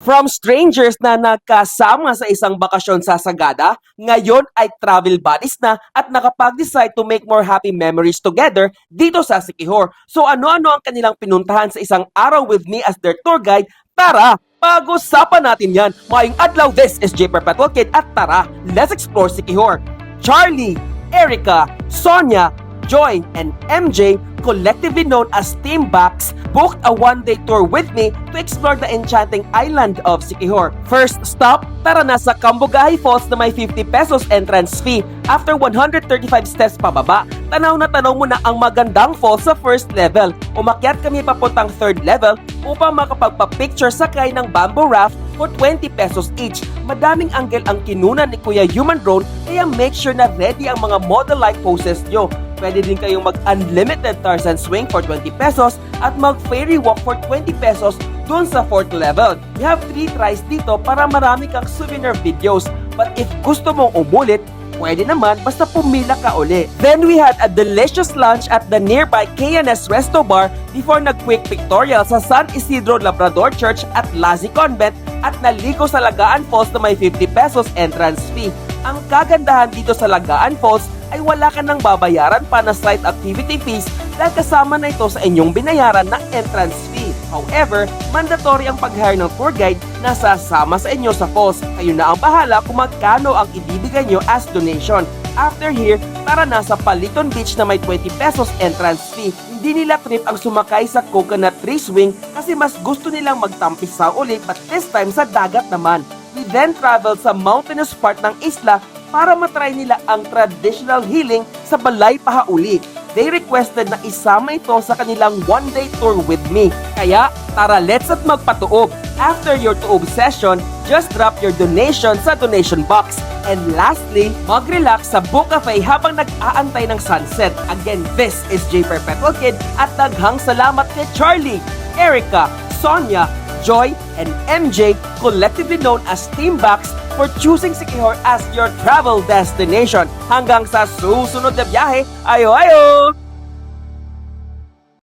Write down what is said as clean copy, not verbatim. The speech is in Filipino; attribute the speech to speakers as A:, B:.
A: From strangers na nagkasama sa isang bakasyon sa Sagada, ngayon ay travel buddies na at nakapag-decide to make more happy memories together dito sa Siquijor. So ano-ano ang kanilang pinuntahan sa isang araw with me as their tour guide? Tara, pag-usapan natin yan. Maayong adlaw, this is J. Perpetual Kid at tara, let's explore Siquijor. Charlie, Erica, Sonia, Joy, and MJ, collectively known as Team Bax, booked a one-day tour with me to explore the enchanting island of Siquijor. First stop, tara na sa Cambogahi Falls na may 50 pesos entrance fee. After 135 steps pababa, tanaw na tanaw mo na ang magandang falls sa first level. Umakyat kami papuntang third level upang makapagpa-picture sakay ng bamboo raft for 20 pesos each. Madaming angle ang kinunan ni Kuya Human Drone, kaya make sure na ready ang mga model-like poses nyo. Pwede din kayong mag-unlimited Tarzan swing for 20 pesos at mag-ferry walk for 20 pesos dun sa 4th level. You have 3 tries dito para marami kang souvenir videos. But if gusto mong umulit, pwede naman basta pumila ka uli. Then we had a delicious lunch at the nearby K&S Resto Bar before nag-quick pictorial sa San Isidro Labrador Church at Lazi Convent at naligo sa Lagaan Falls na may 50 pesos entrance fee. Ang kagandahan dito sa Lagaan Falls ay wala ka nang babayaran pa na slight activity fees dahil kasama na ito sa inyong binayaran na entrance fee. However, mandatory ang pag-hire ng tour guide na sasama sa inyo sa falls. Kayo na ang bahala kung magkano ang ibibigay nyo as donation. After here, tara na sa Paliton Beach na may 20 pesos entrance fee. Hindi nila trip ang sumakay sa coconut tree swing kasi mas gusto nilang magtampisaw ulit but this time sa dagat naman. We then traveled sa mountainous part ng isla para matry nila ang traditional healing sa Balay Pahauli. They requested na isama ito sa kanilang one-day tour with me. Kaya, tara let's at magpatuob. After your tuob session, just drop your donation sa donation box. And lastly, mag-relax sa Book Cafe habang nag-aantay ng sunset. Again, this is J. Perpetual Kid at daghang salamat kay Charlie, Erica, Sonia, Joy, and MJ, collectively known as Team Bax, for choosing Siquijor as your travel destination. Hanggang sa susunod na biyahe, ayo!